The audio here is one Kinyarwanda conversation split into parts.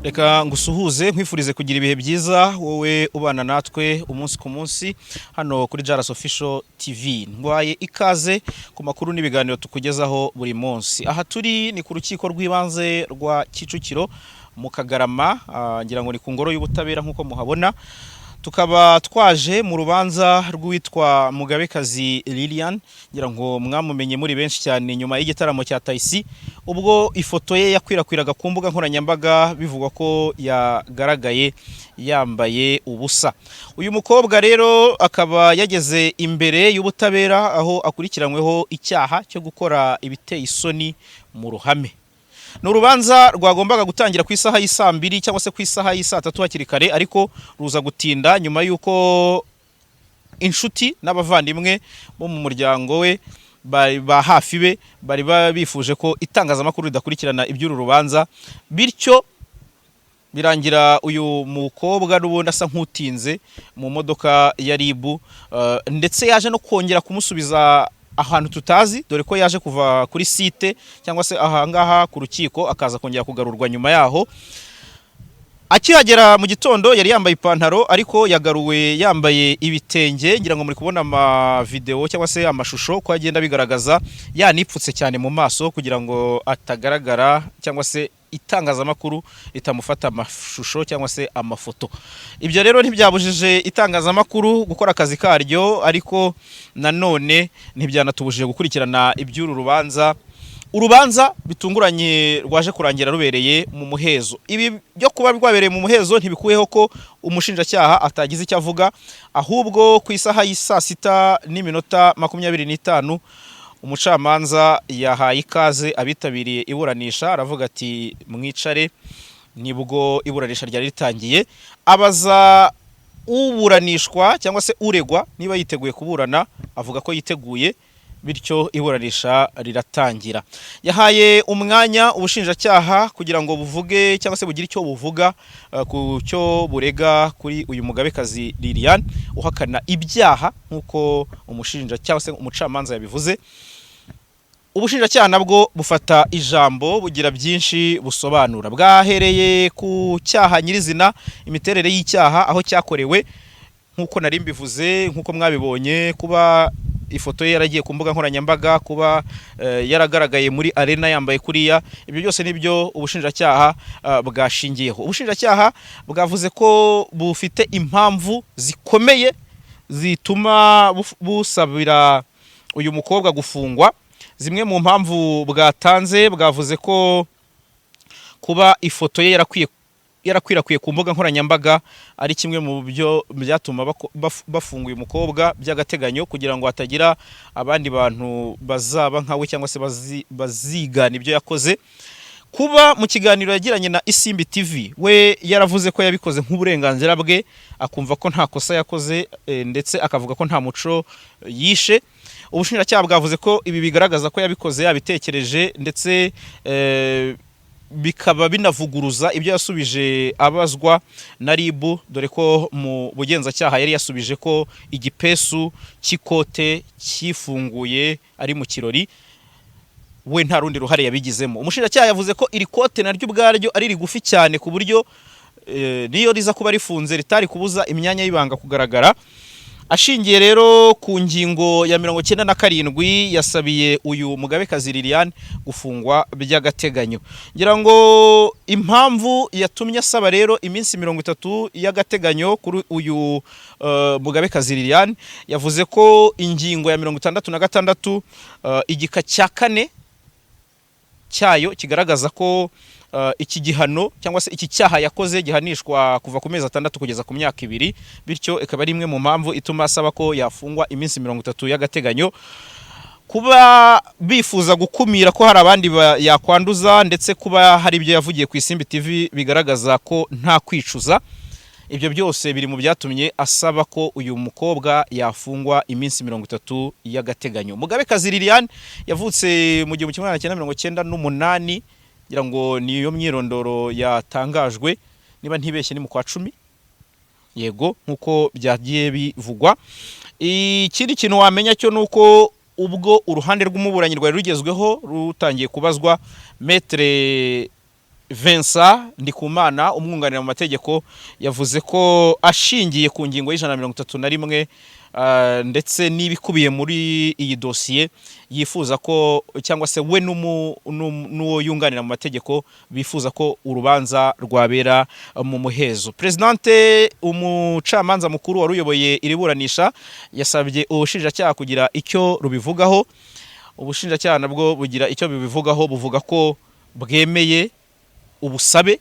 Reka ngusuhuze nkwifurize kugira ibihe byiza wowe ubana natwe umunsi ku munsi hano kuri JALAS Official TV. Ndwaye ikaze ku makuru n'ibiganiro tukugezaho buri munsi. Aha turi ni ku rukiko rw'ibanze rwa Kicukiro mu Kagarama, ngira ngo ni ku ngoro y'ubutabera nkuko muhabona. Tukaba twaje mu rubanza rw'uwitwa Mugabekazi Lilian, ngira ngo mwamumenye muri benshi cyane nyuma y'igitaramo cya Taisi, ubwo ifoto ye yakwirakwiraga ku mbuga nkoranyambaga bivugwa ko yagaragaye yambaye ubusa. Uyu mukobwa rero akaba yageze imbere y'ubutabera aho akurikiranyweho icyaha cyo gukora ibiteye isoni mu ruhame. N'urubanza rwagombaga gutangira ku isaha y'isambiri cyangwa se ku isaha y'isatatu hakiri kare, ariko ruza gutinda nyuma yuko inshuti n'abavandimwe bo mu muryango we ba hafi be bari bifuje ko itangazamakuru ridakurikirana iby'uru rubanza, bityo birangira uyu mukobwa n'ubundi asa nk'utinze mu modoka ya RIB, ndetse yaje no kongera kumusubiza ahantu tutazi, dore ko yaje kuva kuri site cyangwa se ahangaha ku rukiko akaza kongera kugarurwa nyuma yaho. Akihagera mu gitondo yari yambaye ipantaro, ariko yagaruwe yambaye ibitenge. Ngira ngo muri kubona ama video cyangwa se amashusho ko agenda bigaragaza yanipfutse cyane mu maso kugira ngo atagaragara cyangwa se itangazamakuru itamufata amashusho cyangwa se amafoto. Ibyo rero ntibyabujije itangazamakuru gukora akazi karyo, ariko nanone ntibyanatubujije gukurikirana iby'uru rubanza. Urubanza bitunguranye rwaje kurangira rubereye mu muhezo. Ibi byo kuba rwabereye mu muhezo ntibikuyeho ko umushinjacyaha atagize icyo avuga, ahubwo ku isaha y'isa 6:25 umucamanza yahaye ikaze abitabiriye iburanisha, aravuga ati mwicare. Nibwo iburanisha ryari ritangiye, abaza uburanishwa cyangwa se uregwa niba yiteguye kuburana, avuga ko yiteguye, bityo iburanisha riratangira. Yahaye umwanya ubushinjacyaha kugira ngo buvuge cyangwa se bugire icyo buvuga ku cyo burega kuri uyu Mugabekazi Lilian uhakana ibyaha nkuko umushinja cyangwa se umucamanza yabivuze. Ubushinjacyaha nabwo bufata ijambo bugira byinshi busobanura. Bwahereye ku cyaha nyirizina, imiterere y'icyaha, aho cyakorewe, nkuko nari mbivuze, nkuko mwabibonye, kuba ifoto ye yaragiye ku mbuga nkoranyambaga, kuba yaragaragaye muri arena yambaye kuriya. Ibyo byose nibyo ubushinjacyaha bwashingiyeho. Ubushinjacyaha bwavuze ko bufite impamvu zikomeye zituma busabira uyu mukobwa gufungwa. Zimwe mu mpamvu bwatanze, bwavuze ko kuba ifoto ye yarakwirakwiye ku mbuga nkoranyambaga ari kimwe mu byo byatuma bafunga uyu mukobwa by'agateganyo, kugira ngo hatagira abandi bantu bazaba nkawe cyangwa se bazigana ibyo yakoze. Kuba mu kiganiro yagiranye na ISIMBI TV we yaravuze ko yabikoze nk'uburenganzira bwe, akumva ko nta kosa yakoze, ndetse akavuga ko nta muco yishe. Ubushinjacyaha bwavuze ko ibi bigaragaza ko yabikoze yabitekereje, ndetse bikaba binavuguruza ibyo yasubije abazwa na RIB, dore ko mu bugenzacyaha yari yasubije ko igipesu cy'ikote cyifunguye ari mu kirori, we nta rundi ruhare yabigizemo. Umushinjacyaha yavuze ko iri kote naryo ubwaryo ari rigufi cyane ku buryo niyo riza kuba rifunze ritari kubuza imyanya y'ibanga kugaragara. Ashingiye rero ku ngingo ya 97 yasabiye uyu Mugabekazi Lilian gufungwa by'agateganyo. Ngira ngo impamvu yatumye asaba rero iminsi 30 y'agateganyo kuri uyu Mugabekazi Lilian, yavuze ko ingingo ya 66 igika cya 4 cyayo kigaragaza ko iki gihano cyangwa se iki cyaha yakoze gihanishwa kuva ku mezi 6 kugeza ku myaka 2, bityo ikaba ari imwe mu mpamvu ituma asaba ko yafungwa iminsi 30 y'agateganyo. Kuba bifuza gukumira ko hari abandi yakwanduza, ndetse kuba hari ibyo yavugiye ku ISIMBI TV bigaragaza ko nta kwicuza, ibyo byose biri mu byatumye asaba ko uyu mukobwa yafungwa iminsi 30 y'agateganyo. Mugabekazi Lilian yavutse mu 1998, ngira ngo niyo myirondoro yatangajwe, niba ntibeshye ni mu kwa 10, yego nkuko byagiye bivugwa. Ikindi kintu wamenya cyo nuko ubwo uruhande rw'umuburanyi rwari rugezweho rutangiye kubazwa, Maître Vincent Ndikumana umwunganira mu mategeko yavuze ko ashingiye ku ngingo y'131 ndetse n'ibikubiye muri iyi dosiye yifuza ko cyangwa se we n'uwo yunganira mu mategeko bifuza ko urubanza rwabera mu muhezo. Presidente umucamanza mukuru waruyoboye iriburanisha yasabye ubushinjacyaha kugira icyo rubivugaho. Ubushinjacyaha nabwo bugira icyo bibivugaho, buvuga ko bwemeye ubusabe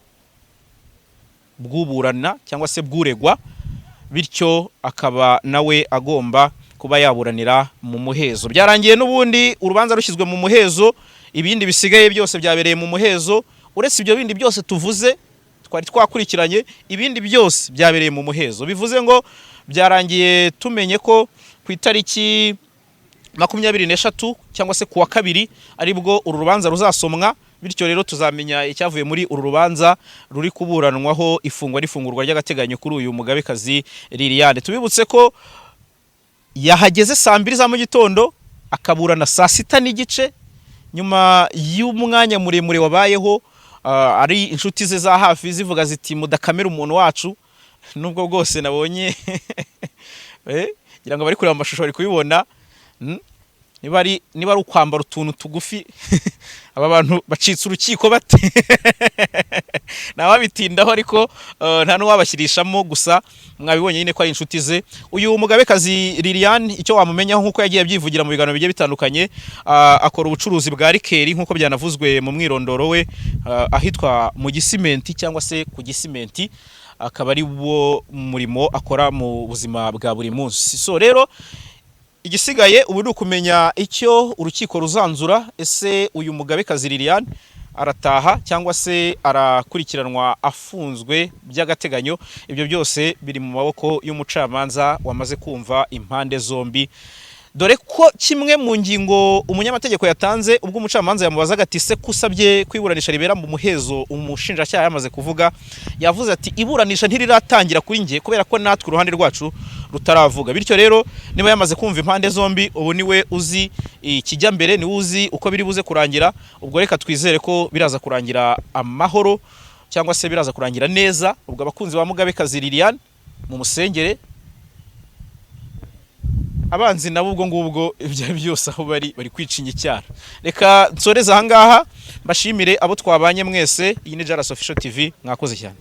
bw'uburana cyangwa se bw'uregwa, bityo akaba nawe agomba kuba yaburanira mu muhezo. Byarangiye n'ubundi urubanza rushyizwe mu muhezo, ibindi bisigaye byose byabereye mu muhezo. Uretse ibyo bindi byose tuvuze twari twakurikiranye, ibindi byose byabereye mu muhezo. Bivuze ngo byarangiye tumenye ko ku itariki 23 cyangwa se kuwa kabiri aribwo uru rubanza ruzasomwa, bityo rero tuzamenya icyavuye muri uru rubanza ruri kuburanwaho ifungwa n'ifungurwa ry'agateganyo kuri uyu mugabekazi Liliane. Tubibutse ko yahageze saa 2 za mu gitondo akaburana saa 6 n'igice, nyuma y'umwanya muremure wabayeho. Ari inshuti ze za hafi zivuga ziti mudakamera umuntu wacu, nubwo bwose nabonye ngira ngo bari kureba amashusho bari kubibona. Niba ari ukwambara utuntu tugufi aba bantu bacitse urukiko bate nababitindaho, ariko nta n'uwabashirishamo, gusa mwabibonye nyine ko ari inshuti ze. Uyu mugabekazi Liliane icyo wamumenyaho nkuko yagiye abyivugira mu biganiro bigiye bitandukanye, akora ubucuruzi bwa rikeri nkuko byanavuzwe mu mwirondoro we, ahitwa mu Gisimenti cyangwa se ku Gisimenti, akaba ari wo murimo akora mu buzima bwa buri munsi. So rero igisigaye ubu ni ukumenya icyo urukiko ruzanzura. Ese uyu mugabekazi Liliane arataha cyangwa se arakurikiranwa afunzwe by'agateganyo? Ibyo byose biri mu maboko y'umucamanza wamaze kumva impande zombi, dore ko kimwe mu ngingo umunyamategeko yatanze ubwo umucamanza yamubazaga ati se kusabye kwiburanisha ribera mu muhezo, umushinjacyaha yamaze kuvuga, yavuze ati iburanisha ntiriratangira kuri ngiye kubera ko natwe uruhande rwacu rutaravuga. Bityo rero niba yamaze kumva impande zombi, ubu niwe uzi ikijya mbere, niwe uzi uko biri buze kurangira. Ubwo reka twizere ko biraza kurangira amahoro cyangwa se biraza kurangira neza. Ubwo abakunzi ba mugabekazi Liliane mu musengere, abanzi nabo ubwo ngubwo ibyo byose aho bari kwicinya icyara. Reka nsoreze aha ngaha, mbashimire abo twabanye mwese. Iyi ni JALAS Official TV, mwakoze cyane.